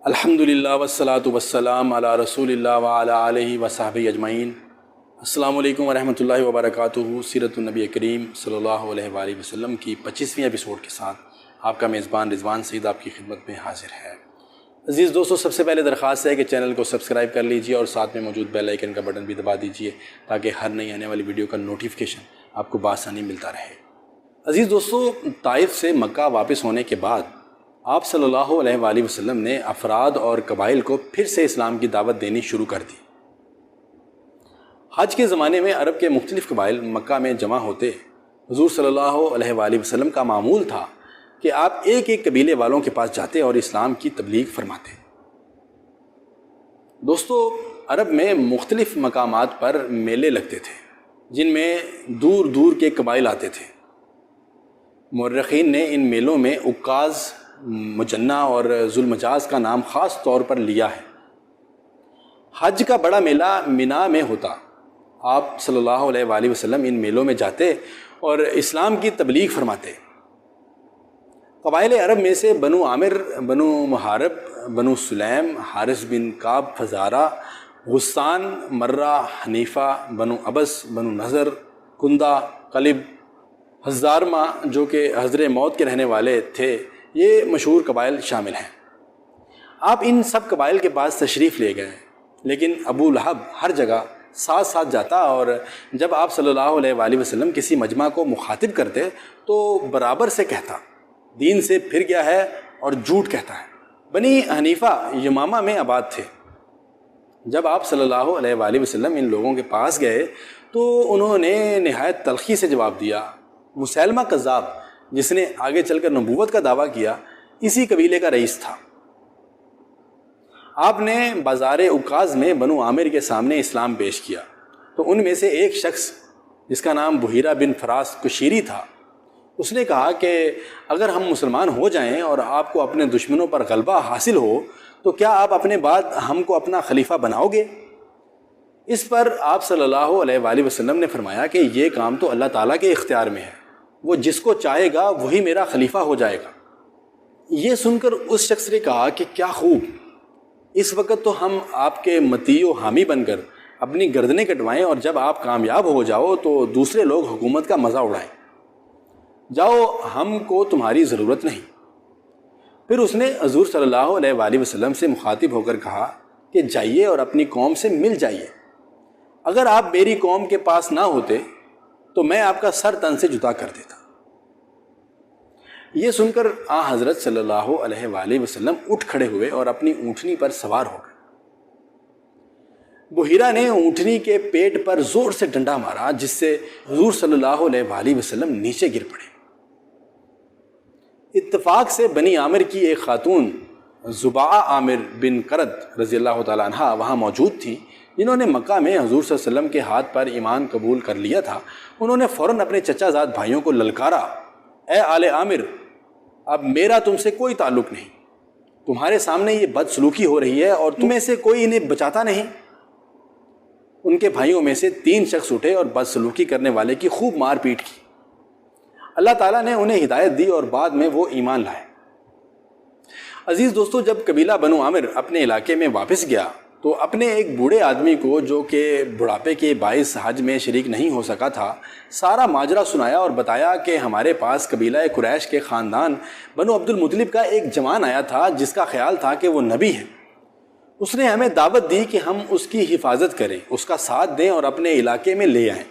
الحمدللہ والصلاۃ والسلام علی رسول اللہ وعلی آلہ وصحبہ اجمعین۔ السلام علیکم ورحمۃ اللہ وبرکاتہ۔ سیرت النبی کریم صلی اللہ علیہ وآلہ وسلم کی 25ویں ایپیسوڈ کے ساتھ آپ کا میزبان رضوان سعید آپ کی خدمت میں حاضر ہے۔ عزیز دوستو، سب سے پہلے درخواست ہے کہ چینل کو سبسکرائب کر لیجئے اور ساتھ میں موجود بیل آئیکن کا بٹن بھی دبا دیجئے تاکہ ہر نئی آنے والی ویڈیو کا نوٹیفیکیشن آپ کو بآسانی ملتا رہے۔ عزیز دوستو، طائف سے مکہ واپس ہونے کے بعد آپ صلی اللہ علیہ وآلہ وسلم نے افراد اور قبائل کو پھر سے اسلام کی دعوت دینی شروع کر دی۔ حج کے زمانے میں عرب کے مختلف قبائل مکہ میں جمع ہوتے۔ حضور صلی اللہ علیہ وآلہ وسلم کا معمول تھا کہ آپ ایک ایک قبیلے والوں کے پاس جاتے اور اسلام کی تبلیغ فرماتے۔ دوستو، عرب میں مختلف مقامات پر میلے لگتے تھے جن میں دور دور کے قبائل آتے تھے۔ مورخین نے ان میلوں میں عکاظ، مجنہ اور ذوالمجاز کا نام خاص طور پر لیا ہے۔ حج کا بڑا میلہ مینا میں ہوتا۔ آپ صلی اللہ علیہ وآلہ وسلم ان میلوں میں جاتے اور اسلام کی تبلیغ فرماتے۔ قبائل عرب میں سے بنو عامر، بنو محارب، بنو سلیم، حارث بن کعب، فزارہ، غسان، مرہ، حنیفہ، بنو عبس، بنو نضر، کندہ، قلب، حزارمہ جو کہ حضر موت کے رہنے والے تھے، یہ مشہور قبائل شامل ہیں۔ آپ ان سب قبائل کے پاس تشریف لے گئے، لیکن ابو لہب ہر جگہ ساتھ ساتھ جاتا اور جب آپ صلی اللہ علیہ وآلہ وسلم کسی مجمع کو مخاطب کرتے تو برابر سے کہتا دین سے پھر گیا ہے اور جھوٹ کہتا ہے۔ بنی حنیفہ یمامہ میں آباد تھے۔ جب آپ صلی اللہ علیہ وآلہ وسلم ان لوگوں کے پاس گئے تو انہوں نے نہایت تلخی سے جواب دیا۔ مسیلمہ کذاب، جس نے آگے چل کر نبوت کا دعویٰ کیا، اسی قبیلے کا رئیس تھا۔ آپ نے بازار عکاظ میں بنو عامر کے سامنے اسلام پیش کیا تو ان میں سے ایک شخص جس کا نام بحیرہ بن فراس کشیری تھا، اس نے کہا کہ اگر ہم مسلمان ہو جائیں اور آپ کو اپنے دشمنوں پر غلبہ حاصل ہو تو کیا آپ اپنے بعد ہم کو اپنا خلیفہ بناؤ گے؟ اس پر آپ صلی اللہ علیہ وآلہ وسلم نے فرمایا کہ یہ کام تو اللہ تعالیٰ کے اختیار میں ہے، وہ جس کو چاہے گا وہی میرا خلیفہ ہو جائے گا۔ یہ سن کر اس شخص نے کہا کہ کیا خوب، اس وقت تو ہم آپ کے مطیع و حامی بن کر اپنی گردنیں کٹوائیں اور جب آپ کامیاب ہو جاؤ تو دوسرے لوگ حکومت کا مزہ اڑائیں۔ جاؤ، ہم کو تمہاری ضرورت نہیں۔ پھر اس نے حضور صلی اللہ علیہ وآلہ وسلم سے مخاطب ہو کر کہا کہ جائیے اور اپنی قوم سے مل جائیے۔ اگر آپ میری قوم کے پاس نہ ہوتے تو میں آپ کا سر تن سے جدا کر دیتا۔ یہ سن کر حضرت صلی اللہ علیہ وآلہ وسلم اٹھ کھڑے ہوئے اور اپنی اونٹنی پر سوار ہو گئے۔ بحیرہ نے اونٹنی کے پیٹ پر زور سے ڈنڈا مارا جس سے حضور صلی اللہ علیہ وآلہ وسلم نیچے گر پڑے۔ اتفاق سے بنی عامر کی ایک خاتون زباعہ عامر بن کرد رضی اللہ تعالیٰ عنہ وہاں موجود تھی، جنہوں نے مکہ میں حضور صلی اللہ علیہ وسلم کے ہاتھ پر ایمان قبول کر لیا تھا۔ انہوں نے فوراً اپنے چچا زاد بھائیوں کو للکارا، اے آل عامر، اب میرا تم سے کوئی تعلق نہیں، تمہارے سامنے یہ بد سلوکی ہو رہی ہے اور تم میں سے کوئی انہیں بچاتا نہیں۔ ان کے بھائیوں میں سے 3 شخص اٹھے اور بد سلوکی کرنے والے کی خوب مار پیٹ کی۔ اللہ تعالیٰ نے انہیں ہدایت دی اور بعد میں وہ ایمان لائے۔ عزیز دوستو، جب قبیلہ بنو عامر اپنے علاقے میں واپس گیا تو اپنے ایک بوڑھے آدمی کو جو کہ بڑھاپے کے باعث حج میں شریک نہیں ہو سکا تھا سارا ماجرا سنایا اور بتایا کہ ہمارے پاس قبیلہ قریش کے خاندان بنو عبد المطلب کا ایک جوان آیا تھا جس کا خیال تھا کہ وہ نبی ہے۔ اس نے ہمیں دعوت دی کہ ہم اس کی حفاظت کریں، اس کا ساتھ دیں اور اپنے علاقے میں لے آئیں۔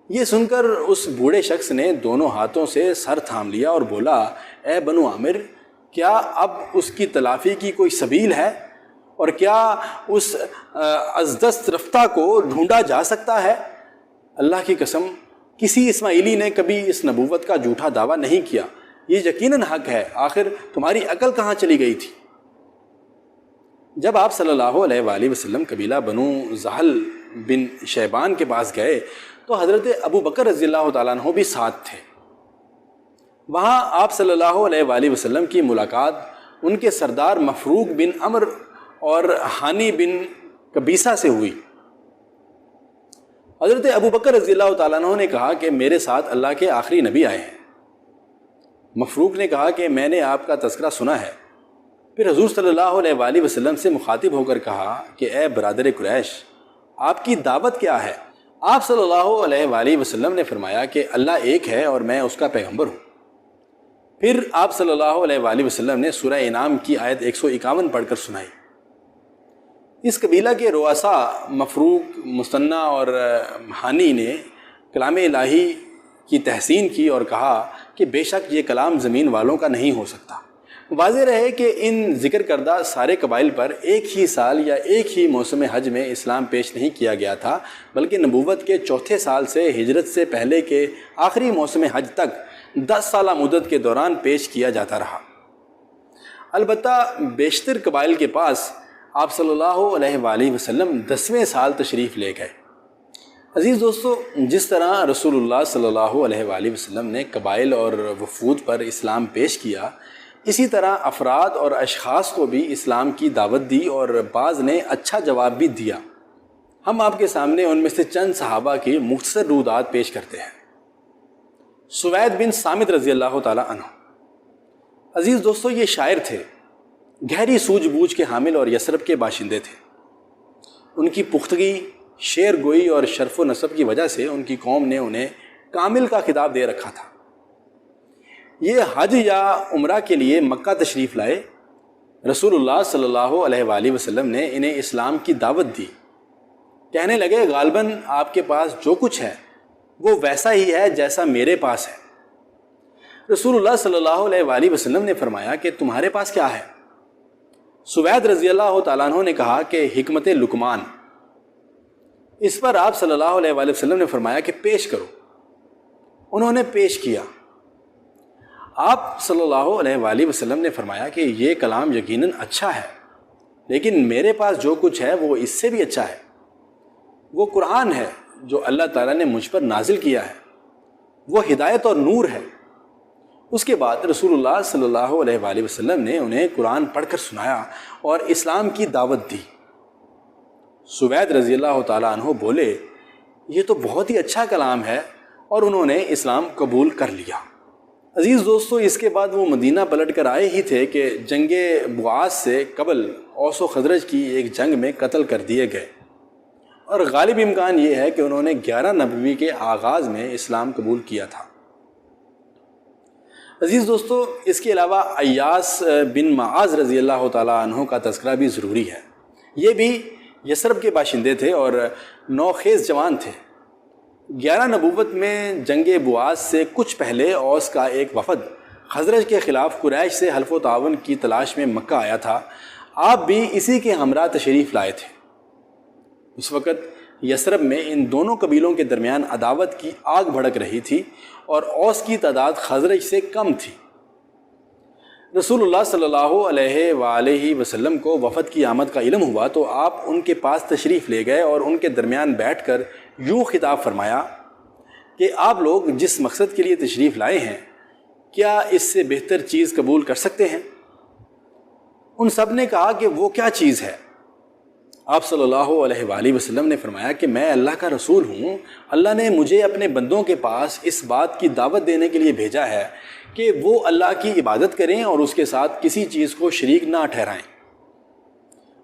یہ سن کر اس بوڑھے شخص نے دونوں ہاتھوں سے سر تھام لیا اور بولا، اے بنو عامر، کیا اب اس کی تلافی کی کوئی سبیل ہے اور کیا اس از دست رفتہ کو ڈھونڈا جا سکتا ہے؟ اللہ کی قسم، کسی اسماعیلی نے کبھی اس نبوت کا جھوٹا دعویٰ نہیں کیا، یہ یقیناً حق ہے، آخر تمہاری عقل کہاں چلی گئی تھی؟ جب آپ صلی اللہ علیہ وآلہ وسلم قبیلہ بنو زحل بن شیبان کے پاس گئے تو حضرت ابو بکر رضی اللہ تعالیٰ عنہ بھی ساتھ تھے۔ وہاں آپ صلی اللہ علیہ وآلہ وسلم کی ملاقات ان کے سردار مفروق بن عمر اور حانی بن قبیصہ سے ہوئی۔ حضرت ابو بکر رضی اللہ تعالیٰ عنہ نے کہا کہ میرے ساتھ اللہ کے آخری نبی آئے ہیں۔ مفروق نے کہا کہ میں نے آپ کا تذکرہ سنا ہے، پھر حضور صلی اللہ علیہ وآلہ وسلم سے مخاطب ہو کر کہا کہ اے برادر قریش، آپ کی دعوت کیا ہے؟ آپ صلی اللہ علیہ وآلہ وسلم نے فرمایا کہ اللہ ایک ہے اور میں اس کا پیغمبر ہوں۔ پھر آپ صلی اللہ علیہ وآلہ وسلم نے سورہ انعام کی آیت 151 پڑھ کر سنائی۔ اس قبیلہ کے رؤساء مفروق، مثنیٰ اور ہانی نے کلام الہی کی تحسین کی اور کہا کہ بے شک یہ کلام زمین والوں کا نہیں ہو سکتا۔ واضح رہے کہ ان ذکر کردہ سارے قبائل پر ایک ہی سال یا ایک ہی موسم حج میں اسلام پیش نہیں کیا گیا تھا، بلکہ نبوت کے چوتھے سال سے ہجرت سے پہلے کے آخری موسم حج تک 10 سالہ مدت کے دوران پیش کیا جاتا رہا۔ البتہ بیشتر قبائل کے پاس آپ صلی اللہ علیہ وآلہ وسلم 10ویں سال تشریف لے گئے۔ عزیز دوستو، جس طرح رسول اللہ صلی اللہ علیہ وآلہ وسلم نے قبائل اور وفود پر اسلام پیش کیا، اسی طرح افراد اور اشخاص کو بھی اسلام کی دعوت دی اور بعض نے اچھا جواب بھی دیا۔ ہم آپ کے سامنے ان میں سے چند صحابہ کی مختصر رودات پیش کرتے ہیں۔ سوید بن صامت رضی اللہ تعالی عنہ، عزیز دوستو یہ شاعر تھے، گہری سوجھ بوجھ کے حامل اور یثرب کے باشندے تھے۔ ان کی پختگی، شعر گوئی اور شرف و نسب کی وجہ سے ان کی قوم نے انہیں کامل کا خطاب دے رکھا تھا۔ یہ حج یا عمرہ کے لیے مکہ تشریف لائے۔ رسول اللہ صلی اللہ علیہ وآلہ وسلم نے انہیں اسلام کی دعوت دی۔ کہنے لگے غالباً آپ کے پاس جو کچھ ہے وہ ویسا ہی ہے جیسا میرے پاس ہے۔ رسول اللہ صلی اللہ علیہ وآلہ وسلم نے فرمایا کہ تمہارے پاس کیا ہے؟ سوید رضی اللہ تعالیٰ عنہ نے کہا کہ حکمت لقمان۔ اس پر آپ صلی اللہ علیہ وآلہ وسلم نے فرمایا کہ پیش کرو۔ انہوں نے پیش کیا۔ آپ صلی اللہ علیہ وآلہ وسلم نے فرمایا کہ یہ کلام یقیناً اچھا ہے، لیکن میرے پاس جو کچھ ہے وہ اس سے بھی اچھا ہے۔ وہ قرآن ہے جو اللہ تعالیٰ نے مجھ پر نازل کیا ہے، وہ ہدایت اور نور ہے۔ اس کے بعد رسول اللہ صلی اللہ علیہ وآلہ وسلم نے انہیں قرآن پڑھ کر سنایا اور اسلام کی دعوت دی۔ سوید رضی اللہ تعالیٰ عنہ بولے یہ تو بہت ہی اچھا کلام ہے، اور انہوں نے اسلام قبول کر لیا۔ عزیز دوستو، اس کے بعد وہ مدینہ پلٹ کر آئے ہی تھے کہ جنگ بعاث سے قبل اوس و خزرج کی ایک جنگ میں قتل کر دیے گئے، اور غالب امکان یہ ہے کہ انہوں نے 11 نبوی کے آغاز میں اسلام قبول کیا تھا۔ عزیز دوستو، اس کے علاوہ ایاس بن معاذ رضی اللہ تعالیٰ عنہ کا تذکرہ بھی ضروری ہے۔ یہ بھی یثرب کے باشندے تھے اور نوخیز جوان تھے۔ 11 نبوت میں جنگ بعاث سے کچھ پہلے اوس کا ایک وفد خزرج کے خلاف قریش سے حلف و تعاون کی تلاش میں مکہ آیا تھا۔ آپ بھی اسی کے ہمراہ تشریف لائے تھے۔ اس وقت یثرب میں ان دونوں قبیلوں کے درمیان عداوت کی آگ بھڑک رہی تھی اور اوس کی تعداد خزرج سے کم تھی۔ رسول اللہ صلی اللہ علیہ وآلہ وسلم کو وفد کی آمد کا علم ہوا تو آپ ان کے پاس تشریف لے گئے اور ان کے درمیان بیٹھ کر یوں خطاب فرمایا کہ آپ لوگ جس مقصد کے لیے تشریف لائے ہیں، کیا اس سے بہتر چیز قبول کر سکتے ہیں؟ ان سب نے کہا کہ وہ کیا چیز ہے؟ آپ صلی اللہ علیہ وآلہ وسلم نے فرمایا کہ میں اللہ کا رسول ہوں۔ اللہ نے مجھے اپنے بندوں کے پاس اس بات کی دعوت دینے کے لیے بھیجا ہے کہ وہ اللہ کی عبادت کریں اور اس کے ساتھ کسی چیز کو شریک نہ ٹھہرائیں۔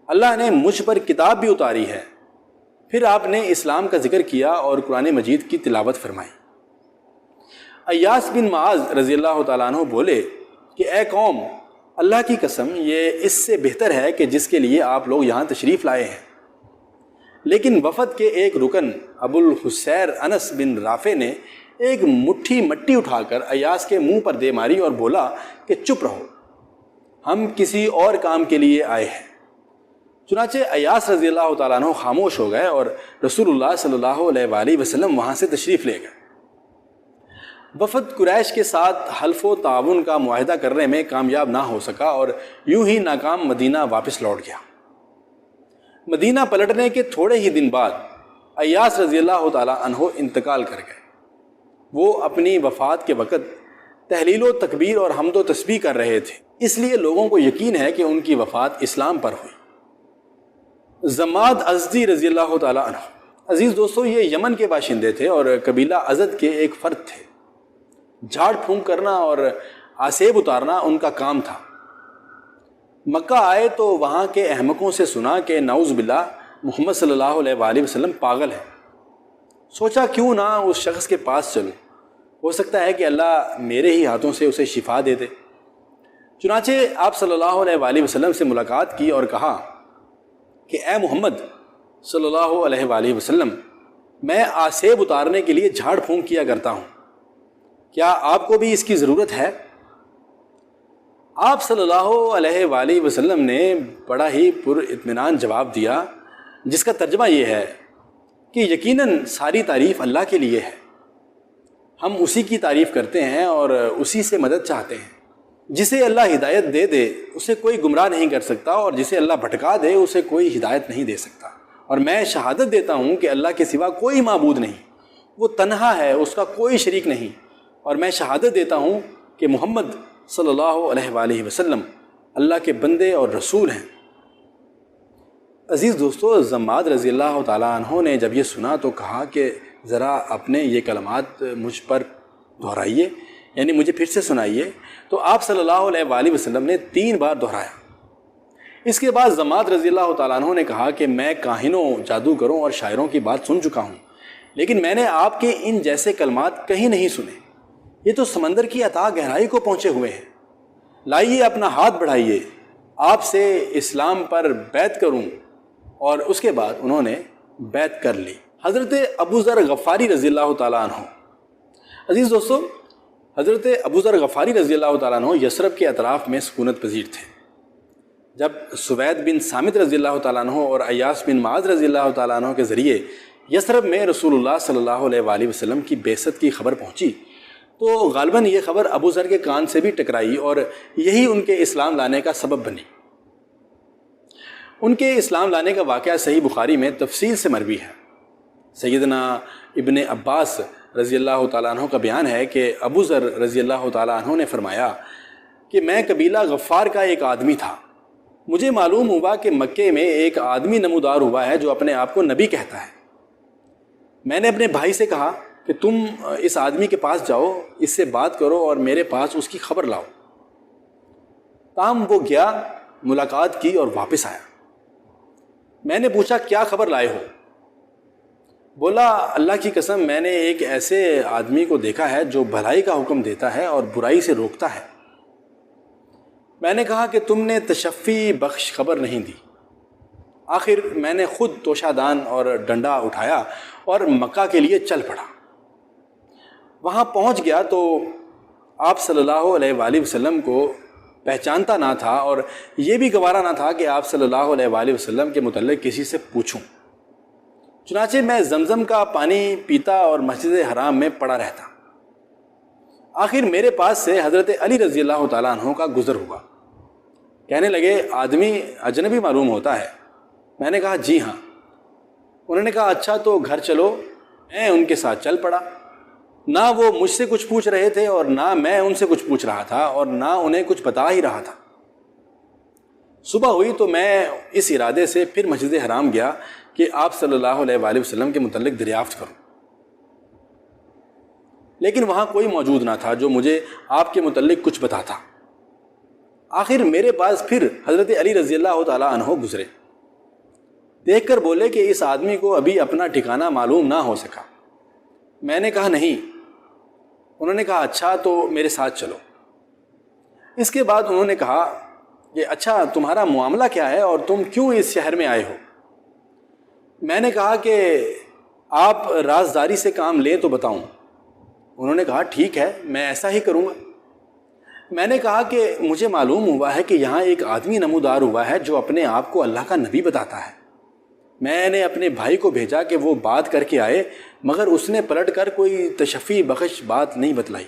اللہ نے مجھ پر کتاب بھی اتاری ہے۔ پھر آپ نے اسلام کا ذکر کیا اور قرآن مجید کی تلاوت فرمائی۔ ایاس بن معاذ رضی اللہ تعالیٰ عنہ بولے کہ اے قوم، اللہ کی قسم یہ اس سے بہتر ہے کہ جس کے لیے آپ لوگ یہاں تشریف لائے ہیں۔ لیکن وفد کے ایک رکن ابو الحسیر انس بن رافع نے ایک مٹھی مٹی اٹھا کر ایاس کے منہ پر دے ماری اور بولا کہ چپ رہو، ہم کسی اور کام کے لیے آئے ہیں۔ چنانچہ ایاس رضی اللہ تعالیٰ عنہ خاموش ہو گئے اور رسول اللہ صلی اللہ علیہ وآلہ وسلم وہاں سے تشریف لے گئے۔ وفد قریش کے ساتھ حلف و تعاون کا معاہدہ کرنے میں کامیاب نہ ہو سکا اور یوں ہی ناکام مدینہ واپس لوٹ گیا۔ مدینہ پلٹنے کے تھوڑے ہی دن بعد ایاس رضی اللہ تعالیٰ عنہ انتقال کر گئے۔ وہ اپنی وفات کے وقت تحلیل و تکبیر اور حمد و تسبیح کر رہے تھے، اس لیے لوگوں کو یقین ہے کہ ان کی وفات اسلام پر ہوئی۔ زماد ازدی رضی اللہ تعالیٰ عنہ، عزیز دوستو یہ یمن کے باشندے تھے اور قبیلہ ازد کے ایک فرد تھے۔ جھاڑ پھونک کرنا اور آسیب اتارنا ان کا کام تھا۔ مکہ آئے تو وہاں کے احمقوں سے سنا کہ نعوذ باللہ محمد صلی اللہ علیہ وآلہ وسلم پاگل ہے۔ سوچا کیوں نہ اس شخص کے پاس چلوں، ہو سکتا ہے کہ اللہ میرے ہی ہاتھوں سے اسے شفا دے دے۔ چنانچہ آپ صلی اللہ علیہ وآلہ وسلم سے ملاقات کی اور کہا کہ اے محمد صلی اللہ علیہ وآلہ وسلم، میں آسیب اتارنے کے لیے جھاڑ پھونک کیا کرتا ہوں، کیا آپ کو بھی اس کی ضرورت ہے؟ آپ صلی اللہ علیہ وآلہ وسلم نے بڑا ہی پر اطمینان جواب دیا، جس کا ترجمہ یہ ہے کہ یقیناً ساری تعریف اللہ کے لیے ہے، ہم اسی کی تعریف کرتے ہیں اور اسی سے مدد چاہتے ہیں۔ جسے اللہ ہدایت دے دے اسے کوئی گمراہ نہیں کر سکتا، اور جسے اللہ بھٹکا دے اسے کوئی ہدایت نہیں دے سکتا۔ اور میں شہادت دیتا ہوں کہ اللہ کے سوا کوئی معبود نہیں، وہ تنہا ہے، اس کا کوئی شریک نہیں، اور میں شہادت دیتا ہوں کہ محمد صلی اللہ علیہ وآلہ وسلم اللہ کے بندے اور رسول ہیں۔ عزیز دوستو، زماد رضی اللہ تعالیٰ عنہ نے جب یہ سنا تو کہا کہ ذرا اپنے یہ کلمات مجھ پر دہرائیے، یعنی مجھے پھر سے سنائیے۔ تو آپ صلی اللہ علیہ وآلہ وسلم نے 3 بار دہرایا۔ اس کے بعد زماد رضی اللہ تعالیٰ عنہ نے کہا کہ میں کاہنوں، جادوگروں اور شاعروں کی بات سن چکا ہوں، لیکن میں نے آپ کے ان جیسے کلمات کہیں نہیں سنے، یہ تو سمندر کی اتھاہ گہرائی کو پہنچے ہوئے ہیں۔ لائیے اپنا ہاتھ بڑھائیے، آپ سے اسلام پر بیعت کروں۔ اور اس کے بعد انہوں نے بیعت کر لی۔ حضرت ابو ذر غفاری رضی اللہ تعالیٰ عنہ، عزیز دوستو، حضرت ابو ذر غفاری رضی اللہ تعالیٰ عنہ یثرب کے اطراف میں سکونت پذیر تھے۔ جب سوید بن صامت رضی اللہ تعالیٰ عنہ اور عیاس بن معاذ رضی اللہ تعالیٰ عنہ کے ذریعے یثرب میں رسول اللہ صلی اللہ علیہ وآلہ وسلم کی بعثت کی خبر پہنچی تو غالباً یہ خبر ابو ذر کے کان سے بھی ٹکرائی اور یہی ان کے اسلام لانے کا سبب بنی۔ ان کے اسلام لانے کا واقعہ صحیح بخاری میں تفصیل سے مروی ہے۔ سیدنا ابن عباس رضی اللہ تعالیٰ عنہ کا بیان ہے کہ ابو ذر رضی اللہ تعالیٰ عنہ نے فرمایا کہ میں قبیلہ غفار کا ایک آدمی تھا، مجھے معلوم ہوا کہ مکے میں ایک آدمی نمودار ہوا ہے جو اپنے آپ کو نبی کہتا ہے۔ میں نے اپنے بھائی سے کہا کہ تم اس آدمی کے پاس جاؤ، اس سے بات کرو اور میرے پاس اس کی خبر لاؤ۔ تاہم وہ گیا، ملاقات کی اور واپس آیا۔ میں نے پوچھا کیا خبر لائے ہو؟ بولا اللہ کی قسم میں نے ایک ایسے آدمی کو دیکھا ہے جو بھلائی کا حکم دیتا ہے اور برائی سے روکتا ہے۔ میں نے کہا کہ تم نے تشفی بخش خبر نہیں دی۔ آخر میں نے خود توشہ دان اور ڈنڈا اٹھایا اور مکہ کے لیے چل پڑا۔ وہاں پہنچ گیا تو آپ صلی اللہ علیہ وآلہ وسلم کو پہچانتا نہ تھا اور یہ بھی گوارا نہ تھا کہ آپ صلی اللہ علیہ وآلہ وسلم کے متعلق کسی سے پوچھوں۔ چنانچہ میں زمزم کا پانی پیتا اور مسجد حرام میں پڑا رہتا۔ آخر میرے پاس سے حضرت علی رضی اللہ تعالیٰ عنہ کا گزر ہوا۔ کہنے لگے آدمی اجنبی معلوم ہوتا ہے۔ میں نے کہا جی ہاں۔ انہوں نے کہا اچھا تو گھر چلو۔ میں ان کے ساتھ چل پڑا۔ نہ وہ مجھ سے کچھ پوچھ رہے تھے اور نہ میں ان سے کچھ پوچھ رہا تھا اور نہ انہیں کچھ بتا ہی رہا تھا۔ صبح ہوئی تو میں اس ارادے سے پھر مسجد حرام گیا کہ آپ صلی اللہ علیہ وآلہ وسلم کے متعلق دریافت کروں، لیکن وہاں کوئی موجود نہ تھا جو مجھے آپ کے متعلق کچھ بتاتا۔ آخر میرے پاس پھر حضرت علی رضی اللہ تعالیٰ عنہ گزرے، دیکھ کر بولے کہ اس آدمی کو ابھی اپنا ٹھکانہ معلوم نہ ہو سکا۔ میں نے کہا نہیں۔ انہوں نے کہا اچھا تو میرے ساتھ چلو۔ اس کے بعد انہوں نے کہا کہ اچھا تمہارا معاملہ کیا ہے اور تم کیوں اس شہر میں آئے ہو؟ میں نے کہا کہ آپ رازداری سے کام لیں تو بتاؤں۔ انہوں نے کہا ٹھیک ہے میں ایسا ہی کروں گا۔ میں نے کہا کہ مجھے معلوم ہوا ہے کہ یہاں ایک آدمی نمودار ہوا ہے جو اپنے آپ کو اللہ کا نبی بتاتا ہے۔ میں نے اپنے بھائی کو بھیجا کہ وہ بات کر کے آئے، مگر اس نے پلٹ کر کوئی تشفی بخش بات نہیں بتلائی،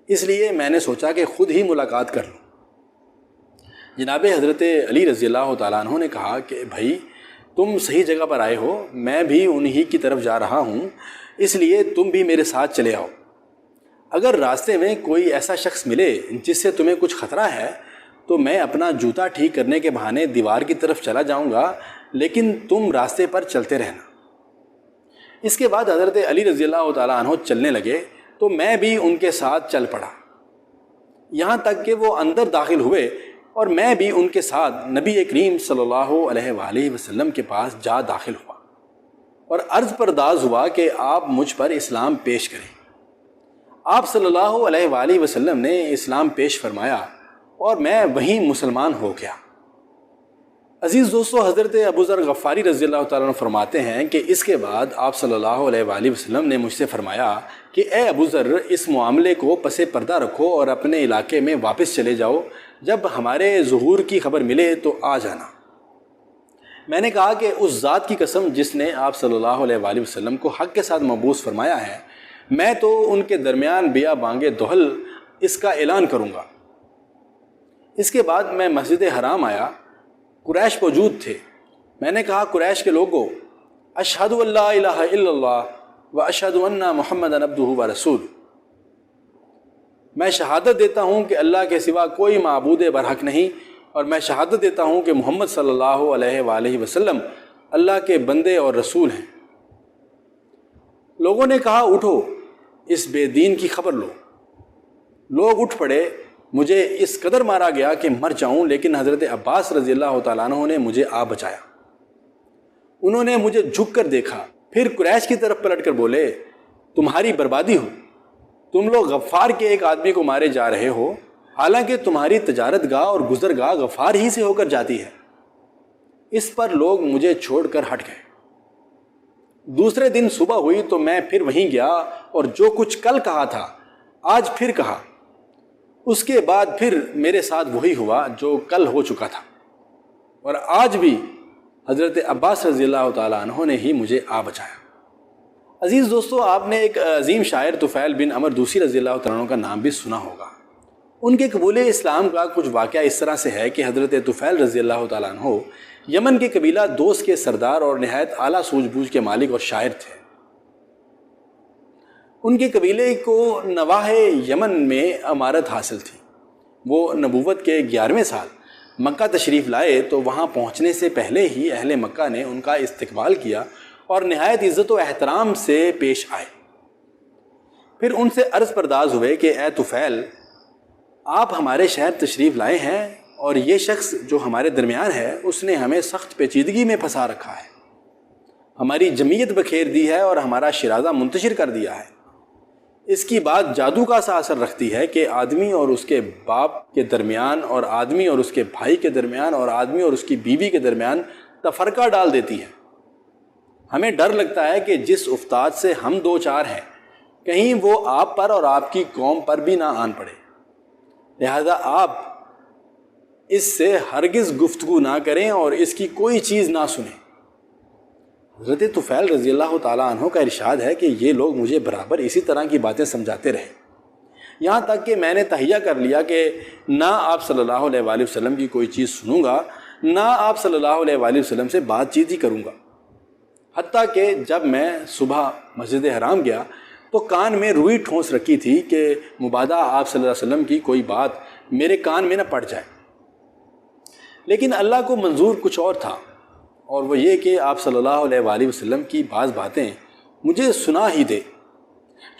اس لیے میں نے سوچا کہ خود ہی ملاقات کر لوں۔ جناب حضرت علی رضی اللہ تعالیٰ عنہ نے کہا کہ بھائی تم صحیح جگہ پر آئے ہو، میں بھی انہی کی طرف جا رہا ہوں، اس لیے تم بھی میرے ساتھ چلے آؤ۔ اگر راستے میں کوئی ایسا شخص ملے جس سے تمہیں کچھ خطرہ ہے تو میں اپنا جوتا ٹھیک کرنے کے بہانے دیوار کی طرف چلا جاؤں گا، لیکن تم راستے پر چلتے رہنا۔ اس کے بعد حضرت علی رضی اللہ تعالیٰ عنہ چلنے لگے تو میں بھی ان کے ساتھ چل پڑا، یہاں تک کہ وہ اندر داخل ہوئے اور میں بھی ان کے ساتھ نبی کریم صلی اللہ علیہ وآلہ وسلم کے پاس جا داخل ہوا اور عرض پرداز ہوا کہ آپ مجھ پر اسلام پیش کریں۔ آپ صلی اللہ علیہ وآلہ وسلم نے اسلام پیش فرمایا اور میں وہیں مسلمان ہو گیا۔ عزیز دوستو، حضرت ابو ذر غفاری رضی اللہ تعالیٰ عنہ فرماتے ہیں کہ اس کے بعد آپ صلی اللہ علیہ وآلہ وسلم نے مجھ سے فرمایا کہ اے ابو ذر، اس معاملے کو پس پردہ رکھو اور اپنے علاقے میں واپس چلے جاؤ، جب ہمارے ظہور کی خبر ملے تو آ جانا۔ میں نے کہا کہ اس ذات کی قسم جس نے آپ صلی اللہ علیہ وآلہ وسلم کو حق کے ساتھ مبعوث فرمایا ہے، میں تو ان کے درمیان بیا بانگے دہل اس کا اعلان کروں گا۔ اس کے بعد میں مسجد حرام آیا، قریش موجود تھے۔ میں نے کہا، قریش کے لوگوں، اشہد ان لا الہ الا اللہ و اشہد ان محمد عبدہ و رسول، میں شہادت دیتا ہوں کہ اللہ کے سوا کوئی معبود برحق نہیں، اور میں شہادت دیتا ہوں کہ محمد صلی اللہ علیہ وآلہ وسلم اللہ کے بندے اور رسول ہیں۔ لوگوں نے کہا، اٹھو، اس بے دین کی خبر لو۔ لوگ اٹھ پڑے، مجھے اس قدر مارا گیا کہ مر جاؤں، لیکن حضرت عباس رضی اللہ تعالیٰ عنہ نے مجھے آ بچایا۔ انہوں نے مجھے جھک کر دیکھا، پھر قریش کی طرف پلٹ کر بولے، تمہاری بربادی ہو، تم لوگ غفار کے ایک آدمی کو مارے جا رہے ہو، حالانکہ تمہاری تجارت گاہ اور گزر گاہ غفار ہی سے ہو کر جاتی ہے۔ اس پر لوگ مجھے چھوڑ کر ہٹ گئے۔ دوسرے دن صبح ہوئی تو میں پھر وہیں گیا اور جو کچھ کل کہا تھا آج پھر کہا۔ اس کے بعد پھر میرے ساتھ وہی ہوا جو کل ہو چکا تھا، اور آج بھی حضرت عباس رضی اللہ تعالیٰ عنہ نے ہی مجھے آ بچایا۔ عزیز دوستو، آپ نے ایک عظیم شاعر طفیل بن عمر دوسی رضی اللہ تعالیٰ عنہ کا نام بھی سنا ہوگا۔ ان کے قبول اسلام کا کچھ واقعہ اس طرح سے ہے کہ حضرت طفیل رضی اللہ تعالیٰ عنہ یمن کے قبیلہ دوست کے سردار اور نہایت اعلیٰ سوجھ بوجھ کے مالک اور شاعر تھے۔ ان کے قبیلے کو نواح یمن میں امارت حاصل تھی۔ وہ نبوت کے 11ویں سال مکہ تشریف لائے تو وہاں پہنچنے سے پہلے ہی اہل مکہ نے ان کا استقبال کیا اور نہایت عزت و احترام سے پیش آئے۔ پھر ان سے عرض پرداز ہوئے کہ اے طفیل، آپ ہمارے شہر تشریف لائے ہیں اور یہ شخص جو ہمارے درمیان ہے اس نے ہمیں سخت پیچیدگی میں پھنسا رکھا ہے، ہماری جمعیت بکھیر دی ہے اور ہمارا شرازہ منتشر کر دیا ہے۔ اس کی بات جادو کا سا اثر رکھتی ہے کہ آدمی اور اس کے باپ کے درمیان اور آدمی اور اس کے بھائی کے درمیان اور آدمی اور اس کی بیوی کے درمیان تفرقہ ڈال دیتی ہے۔ ہمیں ڈر لگتا ہے کہ جس افتاد سے ہم دو چار ہیں کہیں وہ آپ پر اور آپ کی قوم پر بھی نہ آن پڑے، لہذا آپ اس سے ہرگز گفتگو نہ کریں اور اس کی کوئی چیز نہ سنیں۔ حضرت طفیل رضی اللہ تعالیٰ عنہ کا ارشاد ہے کہ یہ لوگ مجھے برابر اسی طرح کی باتیں سمجھاتے رہے، یہاں تک کہ میں نے تہیہ کر لیا کہ نہ آپ صلی اللہ علیہ وآلہ وسلم کی کوئی چیز سنوں گا، نہ آپ صلی اللہ علیہ وآلہ وسلم سے بات چیت ہی کروں گا۔ حتیٰ کہ جب میں صبح مسجد حرام گیا تو کان میں روئی ٹھونس رکھی تھی کہ مبادا آپ صلی اللہ علیہ وسلم کی کوئی بات میرے کان میں نہ پڑ جائے، لیکن اللہ کو منظور کچھ اور تھا، اور وہ یہ کہ آپ صلی اللہ علیہ وآلہ وسلم کی بعض باتیں مجھے سنا ہی دے۔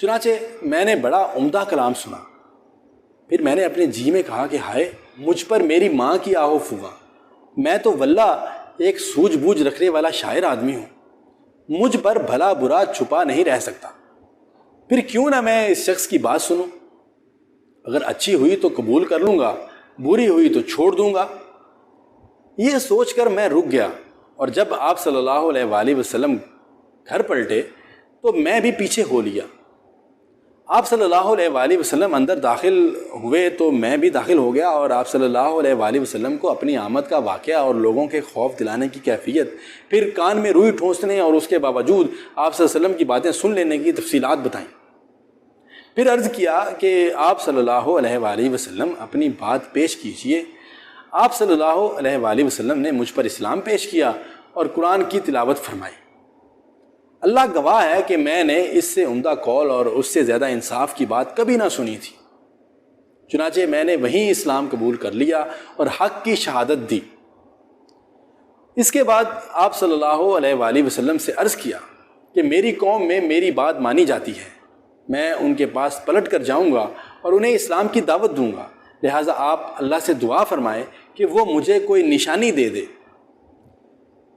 چنانچہ میں نے بڑا عمدہ کلام سنا۔ پھر میں نے اپنے جی میں کہا کہ ہائے، مجھ پر میری ماں کی آہو پھوگا، میں تو واللہ ایک سوجھ بوجھ رکھنے والا شاعر آدمی ہوں، مجھ پر بھلا برا چھپا نہیں رہ سکتا، پھر کیوں نہ میں اس شخص کی بات سنوں؟ اگر اچھی ہوئی تو قبول کر لوں گا، بری ہوئی تو چھوڑ دوں گا۔ یہ سوچ کر میں رک گیا، اور جب آپ صلی اللہ علیہ وآلہ وسلم گھر پلٹے تو میں بھی پیچھے ہو لیا۔ آپ صلی اللہ علیہ وآلہ وسلم اندر داخل ہوئے تو میں بھی داخل ہو گیا، اور آپ صلی اللہ علیہ وآلہ وسلم کو اپنی آمد کا واقعہ اور لوگوں کے خوف دلانے کی کیفیت، پھر کان میں روئی ٹھونسنے اور اس کے باوجود آپ صلی اللہ علیہ وسلم کی باتیں سن لینے کی تفصیلات بتائیں۔ پھر عرض کیا کہ آپ صلی اللہ علیہ وآلہ وسلم اپنی بات پیش کیجئے۔ آپ صلی اللہ علیہ وآلہ وسلم نے مجھ پر اسلام پیش کیا اور قرآن کی تلاوت فرمائی۔ اللہ گواہ ہے کہ میں نے اس سے عمدہ قول اور اس سے زیادہ انصاف کی بات کبھی نہ سنی تھی۔ چنانچہ میں نے وہیں اسلام قبول کر لیا اور حق کی شہادت دی۔ اس کے بعد آپ صلی اللہ علیہ وآلہ وسلم سے عرض کیا کہ میری قوم میں میری بات مانی جاتی ہے، میں ان کے پاس پلٹ کر جاؤں گا اور انہیں اسلام کی دعوت دوں گا، لہٰذا آپ اللہ سے دعا فرمائیں کہ وہ مجھے کوئی نشانی دے دے۔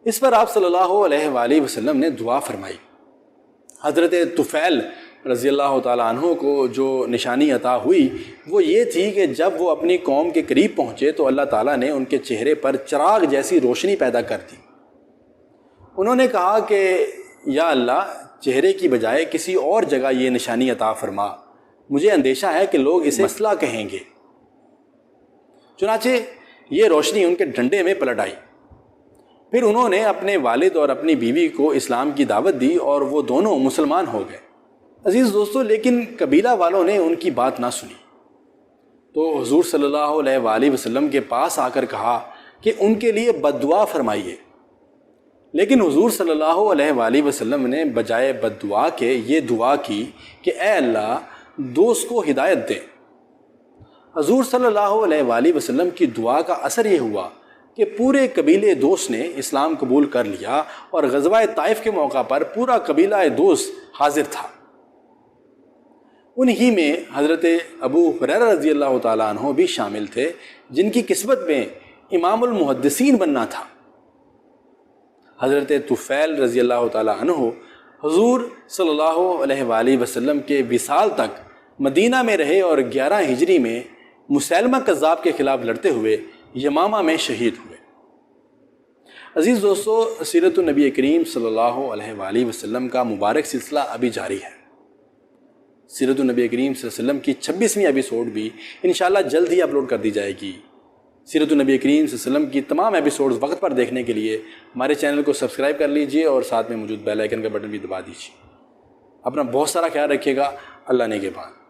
اس پر آپ صلی اللہ علیہ وآلہ وسلم نے دعا فرمائی۔ حضرت طفیل رضی اللہ تعالیٰ عنہ کو جو نشانی عطا ہوئی وہ یہ تھی کہ جب وہ اپنی قوم کے قریب پہنچے تو اللہ تعالیٰ نے ان کے چہرے پر چراغ جیسی روشنی پیدا کر دی۔ انہوں نے کہا کہ یا اللہ، چہرے کی بجائے کسی اور جگہ یہ نشانی عطا فرما، مجھے اندیشہ ہے کہ لوگ اسے مسئلہ کہیں گے۔ چنانچہ یہ روشنی ان کے ڈنڈے میں پلٹ آئی۔ پھر انہوں نے اپنے والد اور اپنی بیوی کو اسلام کی دعوت دی اور وہ دونوں مسلمان ہو گئے۔ عزیز دوستو، لیکن قبیلہ والوں نے ان کی بات نہ سنی تو حضور صلی اللہ علیہ وآلہ وسلم کے پاس آ کر کہا کہ ان کے لیے بد دعا فرمائیے۔ لیکن حضور صلی اللہ علیہ وآلہ وسلم نے بجائے بد دعا کے یہ دعا کی کہ اے اللہ، دوست کو ہدایت دے۔ حضور صلی اللہ علیہ وآلہ وسلم کی دعا کا اثر یہ ہوا کہ پورے قبیلے دوست نے اسلام قبول کر لیا اور غزوہ طائف کے موقع پر پورا قبیلہ دوست حاضر تھا۔ انہی میں حضرت ابو ہریرہ رضی اللہ تعالیٰ عنہ بھی شامل تھے، جن کی قسمت میں امام المحدثین بننا تھا۔ حضرت طفیل رضی اللہ تعالیٰ عنہ حضور صلی اللہ علیہ وآلہ وسلم کے وصال تک مدینہ میں رہے اور 11 ہجری میں مسیلمہ کذاب کے خلاف لڑتے ہوئے یمامہ میں شہید ہوئے۔ عزیز دوستو، سیرت النبی کریم صلی اللہ علیہ وآلہ وسلم کا مبارک سلسلہ ابھی جاری ہے۔ سیرت النبی کریم صلی اللہ علیہ وسلم کی 26ویں ایپیسوڈ بھی انشاءاللہ جلد ہی اپلوڈ کر دی جائے گی۔ سیرت النبی کریم صلی اللہ علیہ وسلم کی تمام ایپیسوڈز وقت پر دیکھنے کے لیے ہمارے چینل کو سبسکرائب کر لیجئے اور ساتھ میں موجود بیل آئیکن کا بٹن بھی دبا دیجئے۔ اپنا بہت سارا خیال رکھیے گا۔ اللہ نگہبان۔